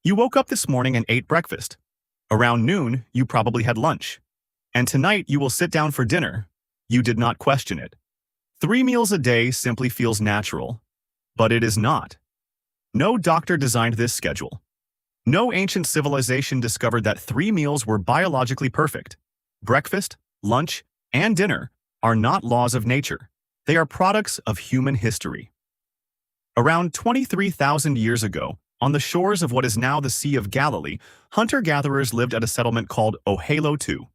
You woke up this morning and ate breakfast. Around noon, you probably had lunch. And tonight you will sit down for dinner. You did not question it. 3 meals a day simply feels natural. But it is not. No doctor designed this schedule. No ancient civilization discovered that 3 meals were biologically perfect. Breakfast, lunch, and dinner are not laws of nature. They are products of human history. Around 23,000 years ago, on the shores of what is now the Sea of Galilee, hunter-gatherers lived at a settlement called Ohalo II.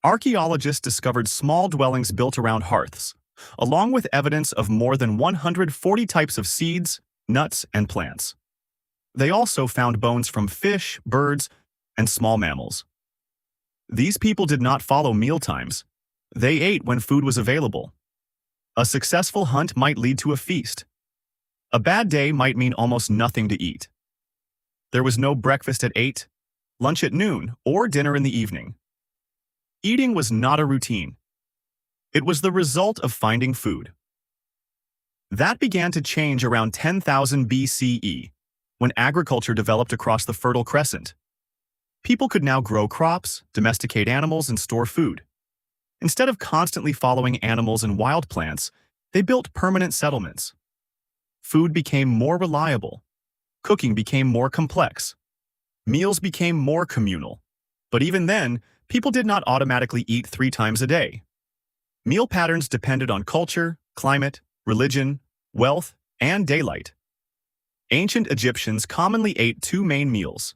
Archaeologists discovered small dwellings built around hearths, along with evidence of more than 140 types of seeds, nuts, and plants. They also found bones from fish, birds, and small mammals. These people did not follow mealtimes. They ate when food was available. A successful hunt might lead to a feast. A bad day might mean almost nothing to eat. There was no breakfast at 8, lunch at noon, or dinner in the evening. Eating was not a routine. It was the result of finding food. That began to change around 10,000 BCE, when agriculture developed across the Fertile Crescent. People could now grow crops, domesticate animals, and store food. Instead of constantly following animals and wild plants, they built permanent settlements. Food became more reliable. Cooking became more complex. Meals became more communal. But even then, people did not automatically eat 3 times a day. Meal patterns depended on culture, climate, religion, wealth, and daylight. Ancient Egyptians commonly ate 2 main meals.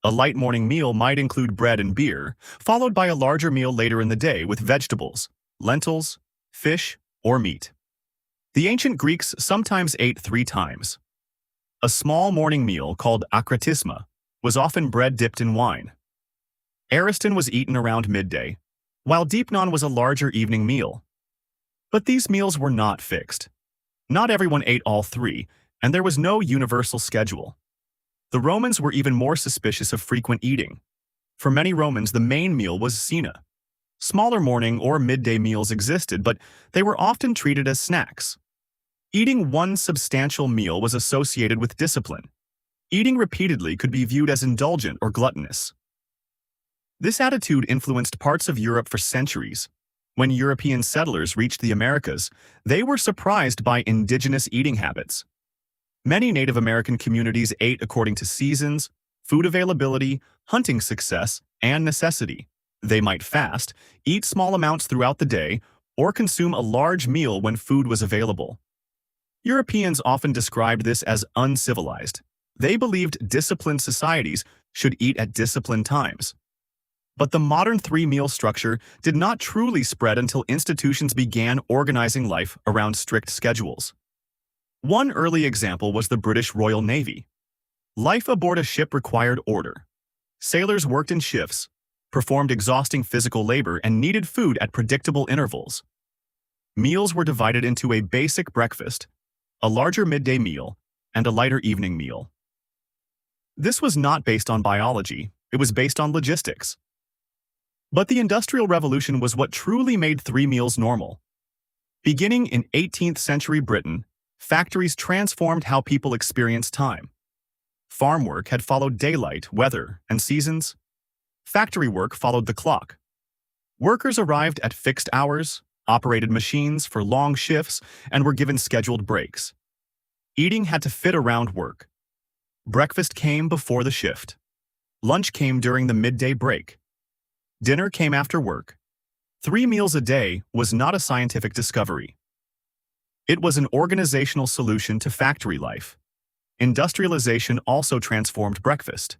A light morning meal might include bread and beer, followed by a larger meal later in the day with vegetables, lentils, fish, or meat. The ancient Greeks sometimes ate 3 times. A small morning meal called akratisma was often bread dipped in wine. Ariston was eaten around midday, while deipnon was a larger evening meal. But these meals were not fixed. Not everyone ate all 3, and there was no universal schedule. The Romans were even more suspicious of frequent eating. For many Romans, the main meal was cena. Smaller morning or midday meals existed, but they were often treated as snacks. Eating one substantial meal was associated with discipline. Eating repeatedly could be viewed as indulgent or gluttonous. This attitude influenced parts of Europe for centuries. When European settlers reached the Americas, they were surprised by indigenous eating habits. Many Native American communities ate according to seasons, food availability, hunting success, and necessity. They might fast, eat small amounts throughout the day, or consume a large meal when food was available. Europeans often described this as uncivilized. They believed disciplined societies should eat at disciplined times. But the modern 3-meal structure did not truly spread until institutions began organizing life around strict schedules. One early example was the British Royal Navy. Life aboard a ship required order. Sailors worked in shifts, performed exhausting physical labor, and needed food at predictable intervals. Meals were divided into a basic breakfast, a larger midday meal, and a lighter evening meal. This was not based on biology, it was based on logistics. But the Industrial Revolution was what truly made 3 meals normal. Beginning in 18th century Britain, factories transformed how people experienced time. Farm work had followed daylight, weather, and seasons. Factory work followed the clock. Workers arrived at fixed hours, operated machines for long shifts, and were given scheduled breaks. Eating had to fit around work. Breakfast came before the shift. Lunch came during the midday break. Dinner came after work. 3 meals a day was not a scientific discovery. It was an organizational solution to factory life. Industrialization also transformed breakfast.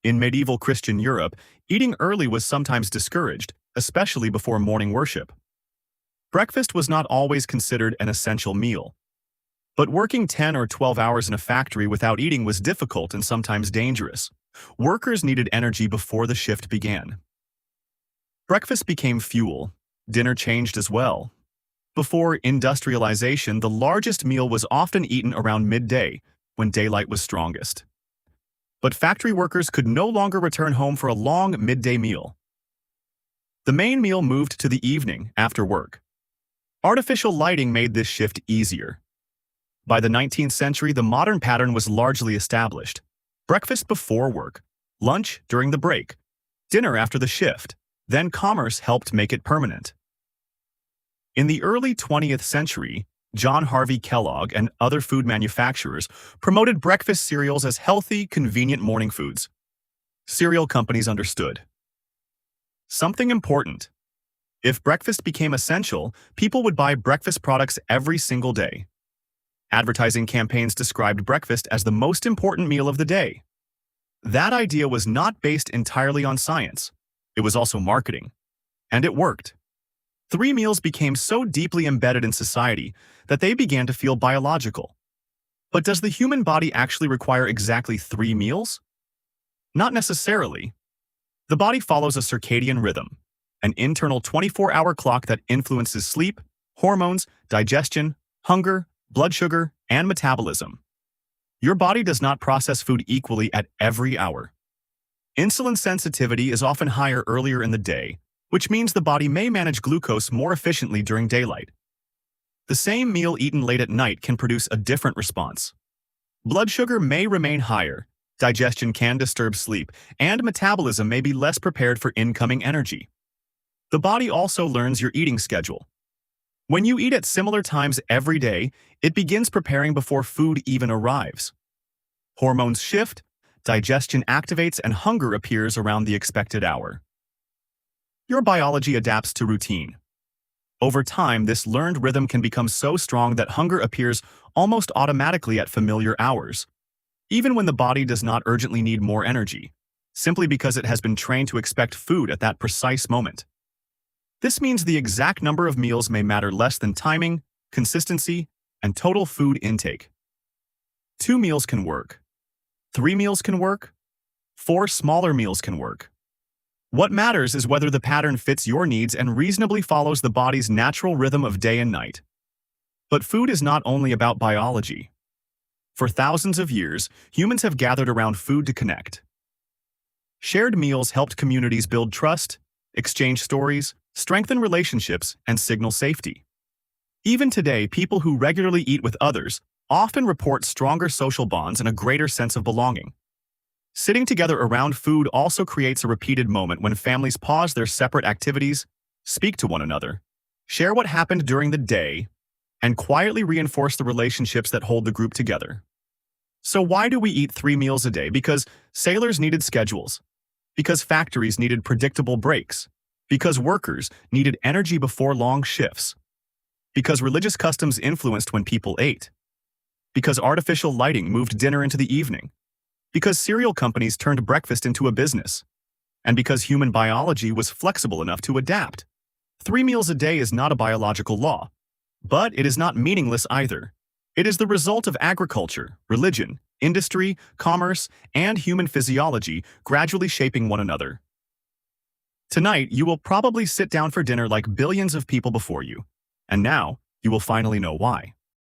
In medieval Christian Europe, eating early was sometimes discouraged, especially before morning worship. Breakfast was not always considered an essential meal. But working 10 or 12 hours in a factory without eating was difficult and sometimes dangerous. Workers needed energy before the shift began. Breakfast became fuel. Dinner changed as well. Before industrialization, the largest meal was often eaten around midday, when daylight was strongest. But factory workers could no longer return home for a long midday meal. The main meal moved to the evening, after work. Artificial lighting made this shift easier. By the 19th century, the modern pattern was largely established. breakfast before work, lunch during the break, dinner after the shift. Then commerce helped make it permanent. In the early 20th century, John Harvey Kellogg and other food manufacturers promoted breakfast cereals as healthy, convenient morning foods. Cereal companies understood something important. If breakfast became essential, people would buy breakfast products every single day. Advertising campaigns described breakfast as the most important meal of the day. That idea was not based entirely on science. It was also marketing. And it worked. 3 meals became so deeply embedded in society that they began to feel biological. But does the human body actually require exactly 3 meals? Not necessarily. The body follows a circadian rhythm, an internal 24-hour clock that influences sleep, hormones, digestion, hunger, blood sugar, and metabolism. Your body does not process food equally at every hour. Insulin sensitivity is often higher earlier in the day, which means the body may manage glucose more efficiently during daylight. The same meal eaten late at night can produce a different response. Blood sugar may remain higher, digestion can disturb sleep, and metabolism may be less prepared for incoming energy. The body also learns your eating schedule. When you eat at similar times every day, it begins preparing before food even arrives. Hormones shift, digestion activates, and hunger appears around the expected hour. Your biology adapts to routine. Over time, this learned rhythm can become so strong that hunger appears almost automatically at familiar hours, even when the body does not urgently need more energy, simply because it has been trained to expect food at that precise moment. This means the exact number of meals may matter less than timing, consistency, and total food intake. 2 meals can work. 3 meals can work. 4 smaller meals can work. What matters is whether the pattern fits your needs and reasonably follows the body's natural rhythm of day and night. But food is not only about biology. For thousands of years, humans have gathered around food to connect. Shared meals helped communities build trust, exchange stories, strengthen relationships, and signal safety. Even today, people who regularly eat with others often report stronger social bonds and a greater sense of belonging. Sitting together around food also creates a repeated moment when families pause their separate activities, speak to one another, share what happened during the day, and quietly reinforce the relationships that hold the group together. So why do we eat 3 meals a day? Because sailors needed schedules. Because factories needed predictable breaks. Because workers needed energy before long shifts. Because religious customs influenced when people ate. Because artificial lighting moved dinner into the evening. Because cereal companies turned breakfast into a business. And because human biology was flexible enough to adapt. 3 meals a day is not a biological law. But it is not meaningless either. It is the result of agriculture, religion, industry, commerce, and human physiology gradually shaping one another. Tonight, you will probably sit down for dinner like billions of people before you. And now, you will finally know why.